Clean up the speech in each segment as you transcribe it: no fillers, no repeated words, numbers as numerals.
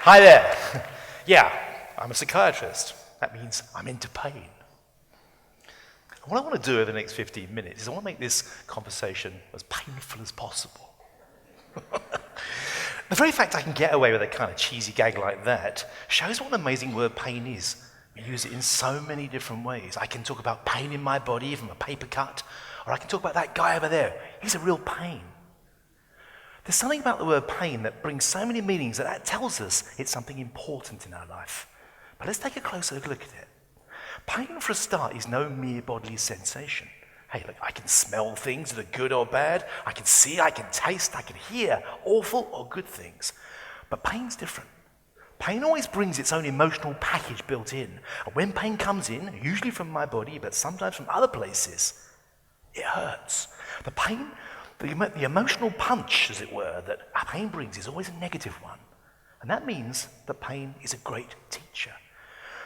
Hi there. Yeah, I'm a psychiatrist. That means I'm into pain. What I want to do over the next 15 minutes is I want to make this conversation as painful as possible. The very fact I can get away with a kind of cheesy gag like that shows what an amazing word pain is. We use it in so many different ways. I can talk about pain in my body from a paper cut, or I can talk about that guy over there. He's a real pain. There's something about the word pain that brings so many meanings that tells us it's something important in our life. But let's take a closer look at it. Pain, for a start, is no mere bodily sensation. Hey, look, I can smell things that are good or bad. I can see, I can taste, I can hear awful or good things. But pain's different. Pain always brings its own emotional package built in. And when pain comes in, usually from my body, but sometimes from other places, it hurts. The emotional punch, as it were, that pain brings is always a negative one. And that means that pain is a great teacher.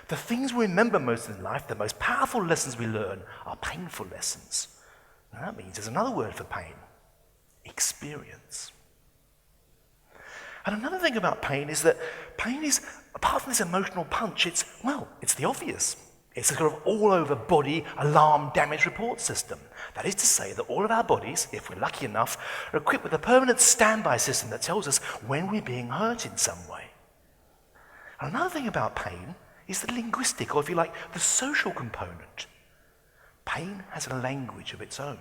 The things we remember most in life, the most powerful lessons we learn, are painful lessons. And that means there's another word for pain: experience. And another thing about pain is that pain is, apart from this emotional punch, it's the obvious. It's a sort of all-over body alarm damage report system. That is to say that all of our bodies, if we're lucky enough, are equipped with a permanent standby system that tells us when we're being hurt in some way. And another thing about pain is the linguistic, or if you like, the social component. Pain has a language of its own.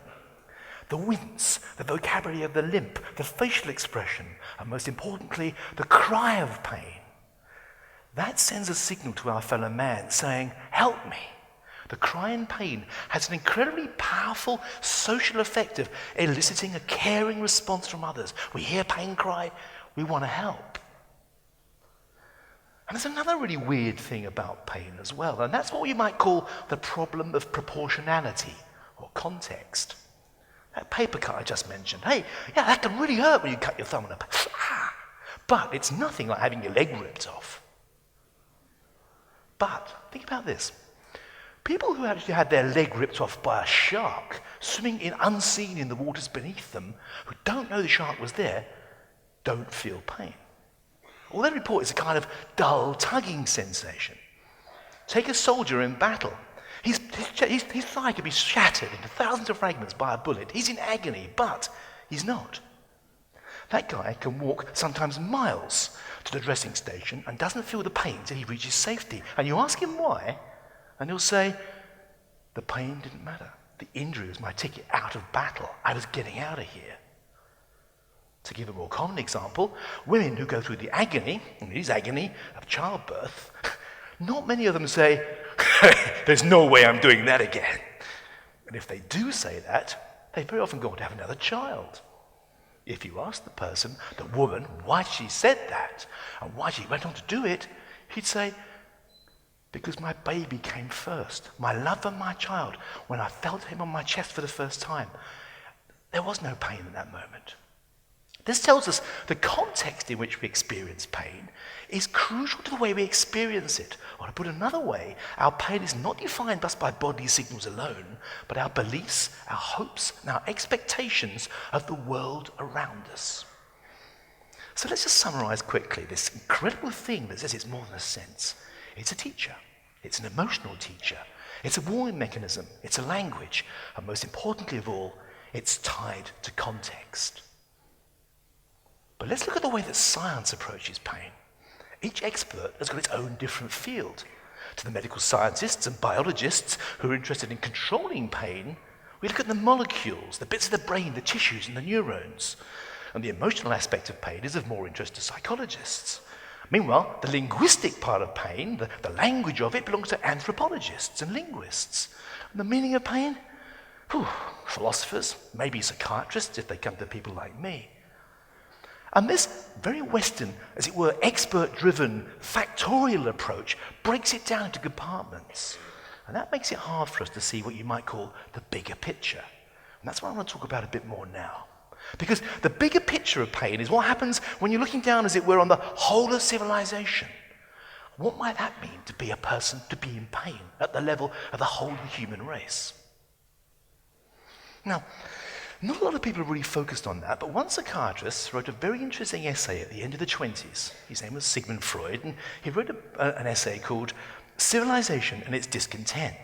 The wince, the vocabulary of the limp, the facial expression, and most importantly, the cry of pain. That sends a signal to our fellow man saying, help me. The cry in pain has an incredibly powerful social effect of eliciting a caring response from others. We hear pain cry, we want to help. And there's another really weird thing about pain as well, and that's what we might call the problem of proportionality or context. That paper cut I just mentioned, hey, yeah, that can really hurt when you cut your thumb on a paper. But it's nothing like having your leg ripped off. But think about this. People who actually had their leg ripped off by a shark, swimming unseen in the waters beneath them, who don't know the shark was there, don't feel pain. All they report is a kind of dull, tugging sensation. Take a soldier in battle. His thigh could be shattered into thousands of fragments by a bullet. He's in agony, but he's not. That guy can walk sometimes miles to the dressing station and doesn't feel the pain till he reaches safety. And you ask him why, and he'll say, the pain didn't matter. The injury was my ticket out of battle. I was getting out of here. To give a more common example, women who go through the agony, and it is agony, of childbirth, not many of them say, there's no way I'm doing that again. And if they do say that, they very often go on to have another child. If you ask the person, the woman, why she said that, and why she went on to do it, he'd say, because my baby came first, my love and my child. When I felt him on my chest for the first time, there was no pain in that moment. This tells us the context in which we experience pain is crucial to the way we experience it. Or to put another way, our pain is not defined just by bodily signals alone, but our beliefs, our hopes, and our expectations of the world around us. So let's just summarize quickly this incredible thing that says it's more than a sense. It's a teacher. It's an emotional teacher. It's a warning mechanism. It's a language. And most importantly of all, it's tied to context. But let's look at the way that science approaches pain. Each expert has got its own different field. To the medical scientists and biologists who are interested in controlling pain, we look at the molecules, the bits of the brain, the tissues and the neurons. And the emotional aspect of pain is of more interest to psychologists. Meanwhile, the linguistic part of pain, the language of it, belongs to anthropologists and linguists. And the meaning of pain? Philosophers, maybe psychiatrists if they come to people like me. And this very Western, as it were, expert-driven, factorial approach breaks it down into compartments. And that makes it hard for us to see what you might call the bigger picture. And that's what I want to talk about a bit more now. Because the bigger picture of pain is what happens when you're looking down, as it were, on the whole of civilization. What might that mean to be a person, to be in pain at the level of the whole human race? Now, Not a lot of people are really focused on that, but one psychiatrist wrote a very interesting essay at the end of the 1920s. His name was Sigmund Freud, and he wrote an essay called Civilization and Its Discontent.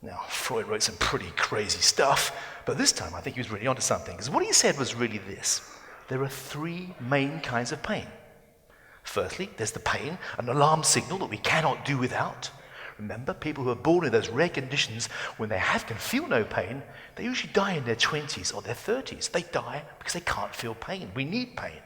Now, Freud wrote some pretty crazy stuff, but this time I think he was really onto something, because what he said was really this. There are three main kinds of pain. Firstly, there's the pain, an alarm signal that we cannot do without. Remember, people who are born in those rare conditions when they can feel no pain, they usually die in their 20s or their 30s. They die because they can't feel pain. We need pain.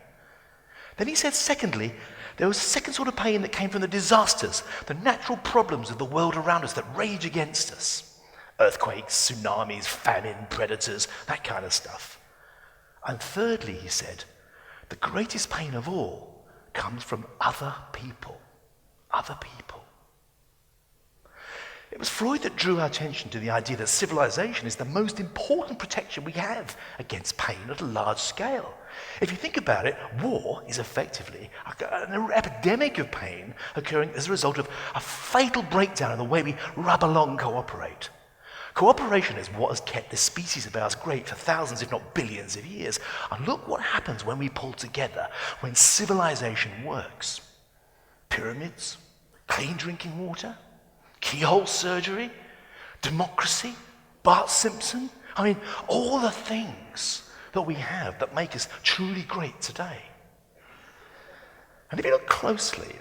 Then he said, secondly, there was a second sort of pain that came from the disasters, the natural problems of the world around us that rage against us. Earthquakes, tsunamis, famine, predators, that kind of stuff. And thirdly, he said, the greatest pain of all comes from other people. Other people. It was Freud that drew our attention to the idea that civilization is the most important protection we have against pain at a large scale. If you think about it, war is effectively an epidemic of pain occurring as a result of a fatal breakdown in the way we rub along cooperate. Cooperation is what has kept this species of ours great for thousands, if not billions of years. And look what happens when we pull together, when civilization works. Pyramids, clean drinking water, keyhole surgery, democracy, Bart Simpson. I mean, all the things that we have that make us truly great today. And if you look closely,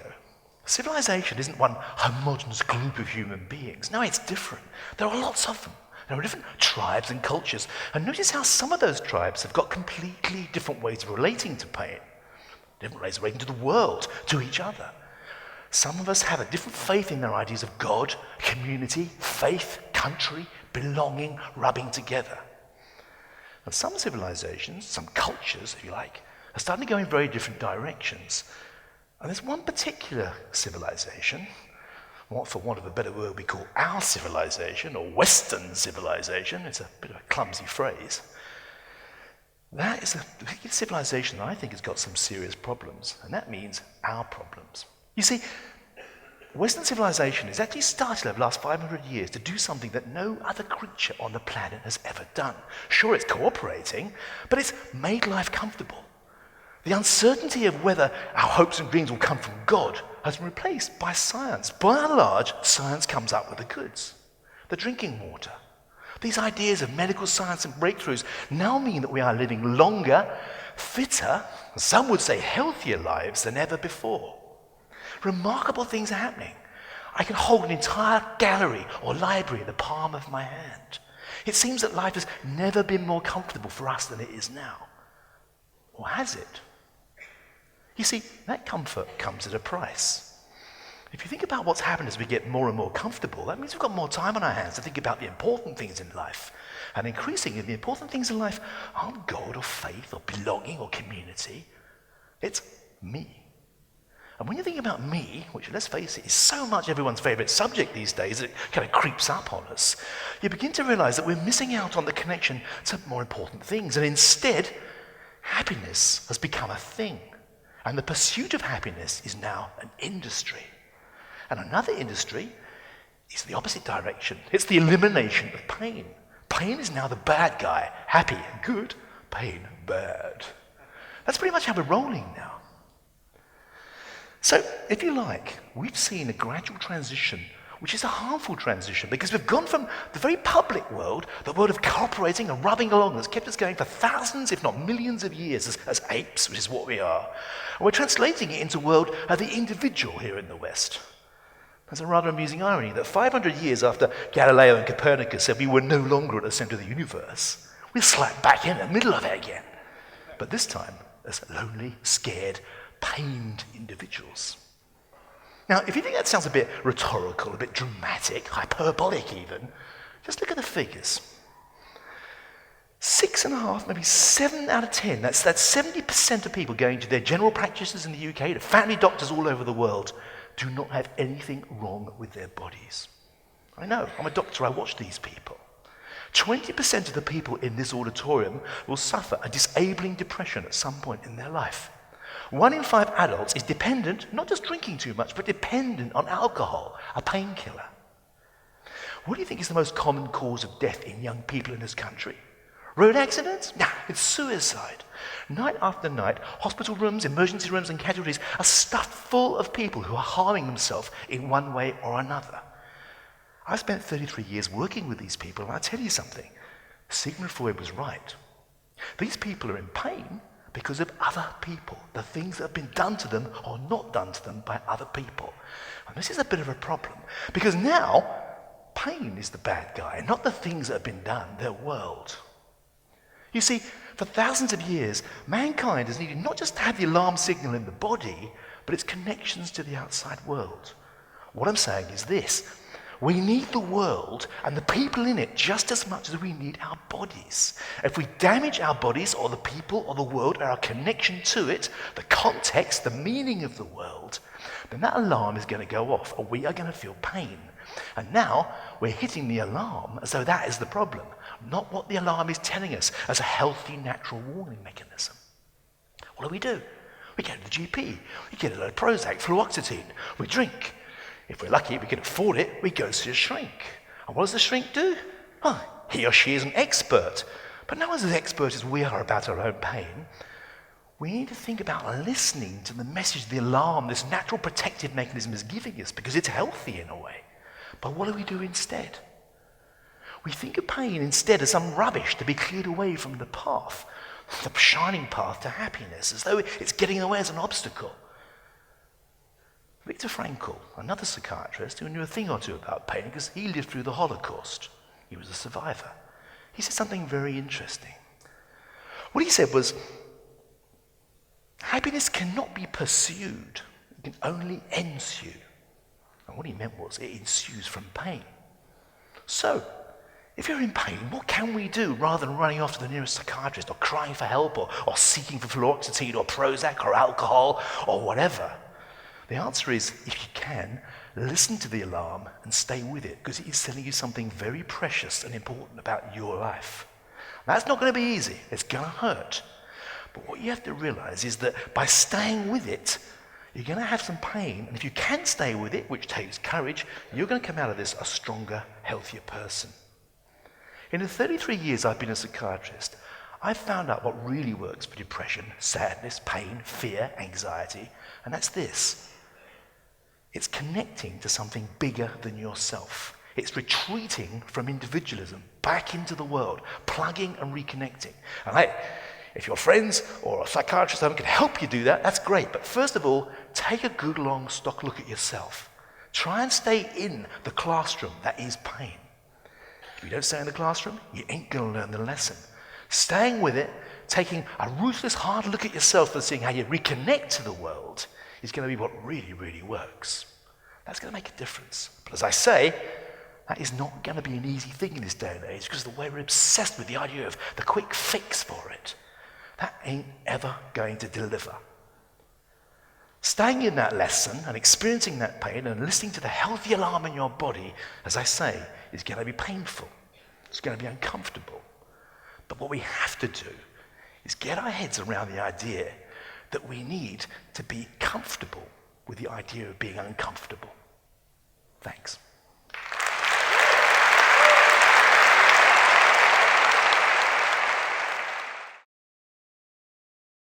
civilization isn't one homogeneous group of human beings. No, it's different. There are lots of them. There are different tribes and cultures. And notice how some of those tribes have got completely different ways of relating to pain, different ways of relating to the world, to each other. Some of us have a different faith in their ideas of God, community, faith, country, belonging, rubbing together. And some civilizations, some cultures, if you like, are starting to go in very different directions. And there's one particular civilization, what for want of a better word we call our civilization, or Western civilization. It's a bit of a clumsy phrase. That is a particular civilization that I think has got some serious problems, and that means our problems. You see, Western civilization has actually started over the last 500 years to do something that no other creature on the planet has ever done. Sure, it's cooperating, but it's made life comfortable. The uncertainty of whether our hopes and dreams will come from God has been replaced by science. By and large, science comes up with the goods. The drinking water. These ideas of medical science and breakthroughs now mean that we are living longer, fitter, some would say healthier lives than ever before. Remarkable things are happening. I can hold an entire gallery or library in the palm of my hand. It seems that life has never been more comfortable for us than it is now. Or has it? You see, that comfort comes at a price. If you think about what's happened as we get more and more comfortable, that means we've got more time on our hands to think about the important things in life. And increasingly, the important things in life aren't God or faith or belonging or community. It's me. And when you think about me, which, let's face it, is so much everyone's favorite subject these days, it kind of creeps up on us, you begin to realize that we're missing out on the connection to more important things. And instead, happiness has become a thing. And the pursuit of happiness is now an industry. And another industry is the opposite direction. It's the elimination of pain. Pain is now the bad guy. Happy, good. Pain, bad. That's pretty much how we're rolling now. So, if you like, we've seen a gradual transition, which is a harmful transition, because we've gone from the very public world, the world of cooperating and rubbing along that's kept us going for thousands, if not millions of years as apes, which is what we are, and we're translating it into a world of the individual here in the West. There's a rather amusing irony that 500 years after Galileo and Copernicus said we were no longer at the center of the universe, we're slapped back in the middle of it again. But this time, as lonely, scared, pained individuals. Now, if you think that sounds a bit rhetorical, a bit dramatic, hyperbolic even, just look at the figures. 6.5, maybe 7 out of 10, that's 70% of people going to their general practitioners in the UK, to family doctors all over the world, do not have anything wrong with their bodies. I know, I'm a doctor, I watch these people. 20% of the people in this auditorium will suffer a disabling depression at some point in their life. 1 in 5 adults is dependent, not just drinking too much, but dependent on alcohol, a painkiller. What do you think is the most common cause of death in young people in this country? Road accidents? Nah, it's suicide. Night after night, hospital rooms, emergency rooms and casualties are stuffed full of people who are harming themselves in one way or another. I spent 33 years working with these people, and I'll tell you something. Sigmund Freud was right. These people are in pain because of other people, the things that have been done to them or not done to them by other people. And this is a bit of a problem, because now pain is the bad guy, not the things that have been done, their world. You see, for thousands of years, mankind has needed not just to have the alarm signal in the body, but its connections to the outside world. What I'm saying is this: we need the world and the people in it just as much as we need our bodies. If we damage our bodies or the people or the world or our connection to it, the context, the meaning of the world, then that alarm is going to go off and we are going to feel pain. And now we're hitting the alarm as though that is the problem, not what the alarm is telling us as a healthy natural warning mechanism. What do? We go to the GP, we get a load of Prozac, fluoxetine, we drink. If we're lucky, we can afford it, we go to a shrink. And what does the shrink do? Oh, he or she is an expert. But no one's as expert as we are about our own pain. We need to think about listening to the message, the alarm, this natural protective mechanism is giving us, because it's healthy in a way. But what do we do instead? We think of pain instead as some rubbish to be cleared away from the path, the shining path to happiness, as though it's getting away as an obstacle. Viktor Frankl, another psychiatrist who knew a thing or two about pain because he lived through the Holocaust. He was a survivor. He said something very interesting. What he said was, happiness cannot be pursued, it can only ensue. And what he meant was, it ensues from pain. So, if you're in pain, what can we do rather than running off to the nearest psychiatrist or crying for help or seeking for fluoxetine or Prozac or alcohol or whatever? The answer is, if you can, listen to the alarm and stay with it, because it is telling you something very precious and important about your life. That's not going to be easy. It's going to hurt. But what you have to realize is that by staying with it, you're going to have some pain, and if you can stay with it, which takes courage, you're going to come out of this a stronger, healthier person. In the 33 years I've been a psychiatrist, I've found out what really works for depression, sadness, pain, fear, anxiety, and that's this. It's connecting to something bigger than yourself. It's retreating from individualism back into the world, plugging and reconnecting. And if your friends or a psychiatrist can help you do that, that's great. But first of all, take a good long stock look at yourself. Try and stay in the classroom that is pain. If you don't stay in the classroom, you ain't going to learn the lesson. Staying with it, taking a ruthless hard look at yourself and seeing how you reconnect to the world is going to be what really, really works. That's going to make a difference. But as I say, that is not going to be an easy thing in this day and age, because of the way we're obsessed with the idea of the quick fix for it. That ain't ever going to deliver. Staying in that lesson and experiencing that pain and listening to the healthy alarm in your body, as I say, is going to be painful. It's going to be uncomfortable. But what we have to do is get our heads around the idea that we need to be comfortable with the idea of being uncomfortable. Thanks.